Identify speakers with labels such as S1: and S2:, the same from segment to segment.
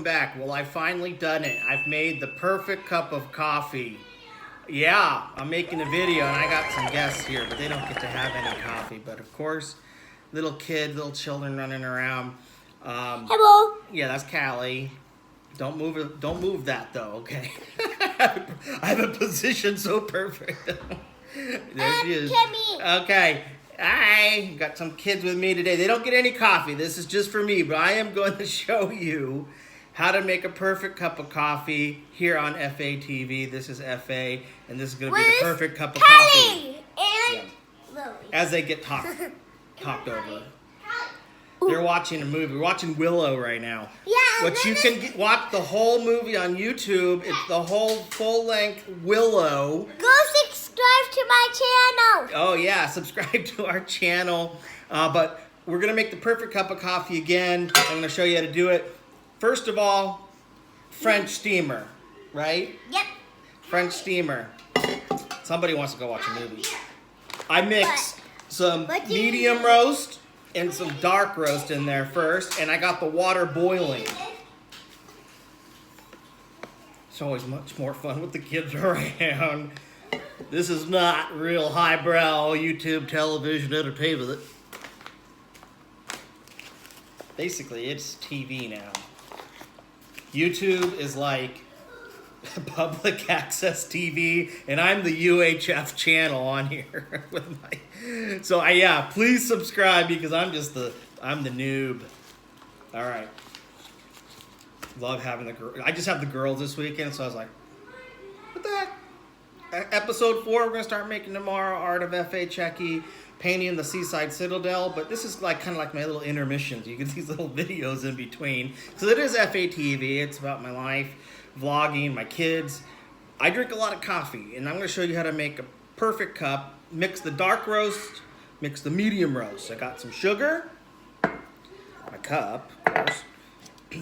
S1: back. Well, I finally done it. I've made the perfect cup of coffee. Yeah, I'm making a video and I got some guests here, but they don't get to have any coffee. But of course, little kids, little children running around.
S2: Hello.
S1: Yeah, that's Callie. Don't move it. Don't move that though. Okay. I have a position so perfect. There she is.
S2: Kimmy.
S1: Okay. Hi. Got some kids with me today. They don't get any coffee. This is just for me, but I am going to show you how to make a perfect cup of coffee here on FA TV. This is FA, and this is going to be the perfect cup of coffee.
S2: And Lily.
S1: As they get talked over. They're watching a movie. We're watching Willow right now.
S2: Yeah.
S1: Which you can watch the whole movie on YouTube. It's the whole full-length Willow.
S2: Go subscribe to my channel.
S1: Oh yeah, subscribe to our channel. But we're gonna make the perfect cup of coffee again. I'm gonna show you how to do it. First of all, French steamer, right?
S2: Yep.
S1: French steamer. Somebody wants to go watch a movie. I mix some medium roast and some dark roast in there first, and I got the water boiling. It's always much more fun with the kids around. This is not real highbrow YouTube television entertainment. Basically, it's TV now. YouTube is like public access TV, and I'm the UHF channel on here with my. So yeah, please subscribe because I'm the noob. All right. Love having the girl. I just have the girls this weekend, so I was like, what the heck? Episode 4, we're gonna start making tomorrow. Art of F.A. Checky, painting the Seaside Citadel. But this is like kind of like my little intermissions. You get these little videos in between. So it is F.A. TV. It's about my life, vlogging, my kids. I drink a lot of coffee, and I'm gonna show you how to make a perfect cup. Mix the dark roast, mix the medium roast. I got some sugar, my cup, of course,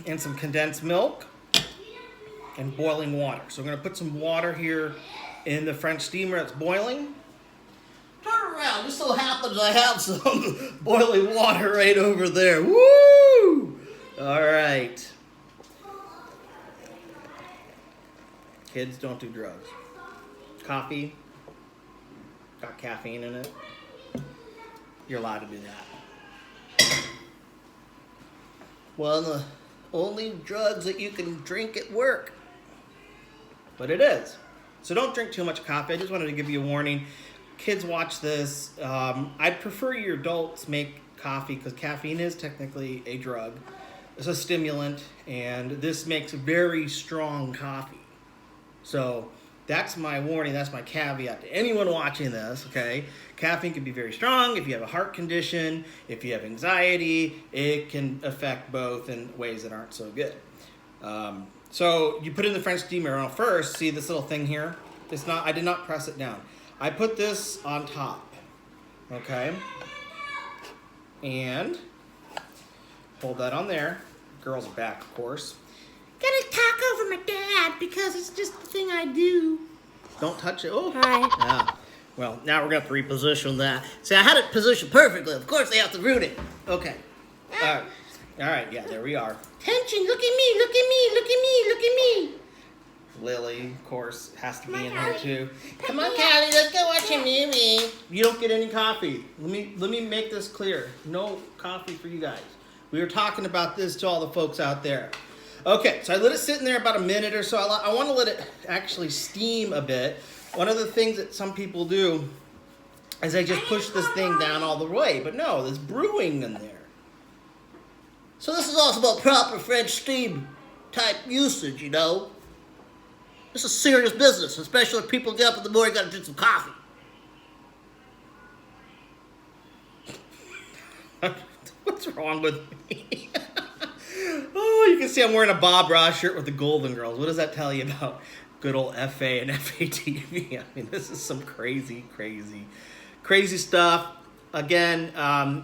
S1: and some condensed milk, and boiling water. So I'm gonna put some water here in the French steamer that's boiling. Turn around, just so happens I have some boiling water right over there. Woo! All right. Kids don't do drugs. Coffee, got caffeine in it. You're allowed to do that. Well, the only drugs that you can drink at work. But it is. So don't drink too much coffee. I just wanted to give you a warning. Kids watch this. I'd prefer your adults make coffee because caffeine is technically a drug. It's a stimulant, and this makes very strong coffee. So that's my warning. That's my caveat to anyone watching this, okay? Caffeine can be very strong. If you have a heart condition, if you have anxiety, it can affect both in ways that aren't so good. So you put in the French steamer on first. See this little thing here? It's not. I did not press it down. I put this on top, okay? And hold that on there. Girls are back, of course. Gotta talk over my dad because it's just the thing I do. Don't touch it. Oh.
S2: Hi.
S1: Yeah. Well, now we're going to reposition that. See, I had it positioned perfectly. Of course, they have to root it. Okay. All right. All right. Yeah, there we are. Attention. Look at me. Look at me. Look at me. Look at me. Lily, of course, has to be in here too. Come on, Callie. Let's go watch a movie. You don't get any coffee. Let me make this clear. No coffee for you guys. We were talking about this to all the folks out there. Okay, so I let it sit in there about a minute or so. I want to let it actually steam a bit. One of the things that some people do is they just push this thing down all the way. But no, there's brewing in there. So this is also about proper French steam type usage, you know. This is serious business, especially if people get up in the morning and got to drink some coffee. What's wrong with me? Oh, you can see I'm wearing a Bob Ross shirt with the Golden Girls. What does that tell you about good old FA and FATV? I mean, this is some crazy stuff. Again,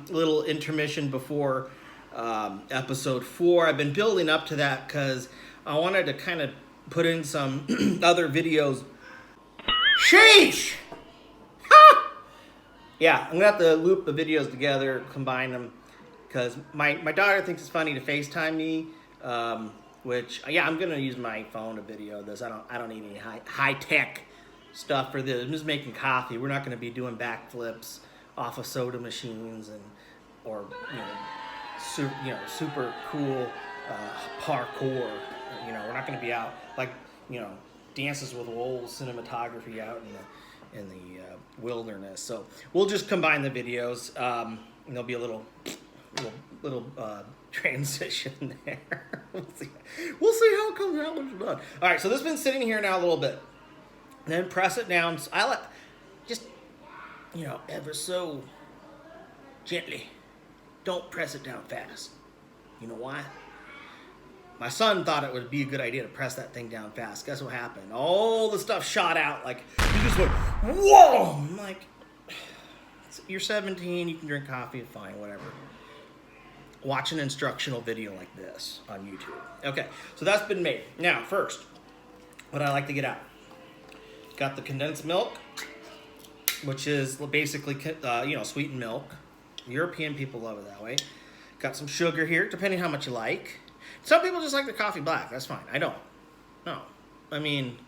S1: little intermission before episode 4. I've been building up to that because I wanted to kind of put in some other videos. Sheesh! Ha! Yeah, I'm going to have to loop the videos together, combine them. Because my daughter thinks it's funny to FaceTime me which yeah, I'm gonna use my phone to video this. I don't need any high tech stuff for this. I'm just making coffee. We're not gonna be doing backflips off of soda machines or super cool parkour. We're not gonna be out like dances with wolves cinematography out in the wilderness. So we'll just combine the videos. And there'll be a little transition there. We'll see how it comes out when it's done. All right, so this has been sitting here now a little bit. Then press it down. So I just ever so gently. Don't press it down fast. You know why? My son thought it would be a good idea to press that thing down fast. Guess what happened? All the stuff shot out. Like, he just went, whoa! I'm like, you're 17, you can drink coffee, fine, whatever. Watch an instructional video like this on YouTube. Okay, so that's been made. Now, first, what I like to get out. Got the condensed milk, which is basically, sweetened milk. European people love it that way. Got some sugar here, depending how much you like. Some people just like the coffee black. That's fine. I don't. No. I mean,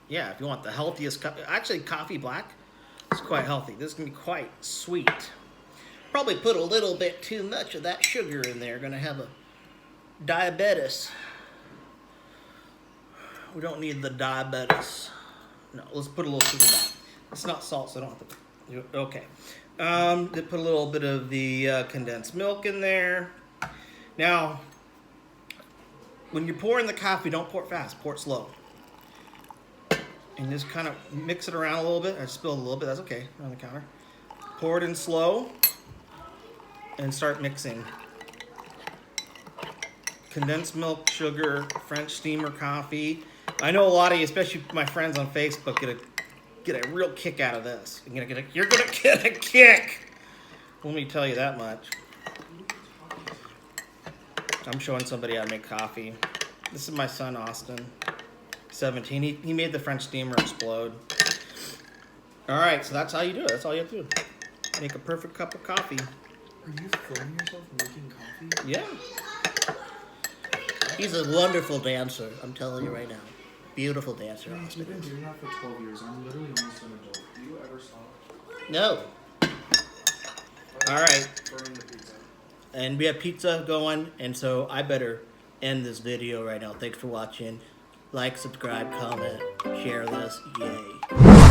S1: yeah, if you want the healthiest actually, coffee black is quite healthy. This can be quite sweet. Probably put a little bit too much of that sugar in there. Gonna have a diabetes. We don't need the diabetes. No, let's put a little sugar back. It's not salt, so I don't have to. Okay. They put a little bit of the condensed milk in there. Now, when you're pouring the coffee, don't pour it fast. Pour it slow. And just kind of mix it around a little bit. I spilled a little bit. That's okay. On the counter. Pour it in slow. And start mixing. Condensed milk, sugar, French steamer coffee. I know a lot of you, especially my friends on Facebook, get a real kick out of this. You're gonna get a kick. Let me tell you that much. I'm showing somebody how to make coffee. This is my son, Austin, 17. He made the French steamer explode. All right, so that's how you do it. That's all you have to do. Make a perfect cup of coffee.
S3: Are you filming yourself making coffee?
S1: Yeah. He's a wonderful dancer, I'm telling you right now. Beautiful dancer, Austin.
S3: You've been doing that for 12 years. I'm literally almost an adult. Do you ever stop?
S1: No. All right.
S3: Burning the pizza.
S1: And we have pizza going, and so I better end this video right now. Thanks for watching. Like, subscribe, comment, share this. Yay.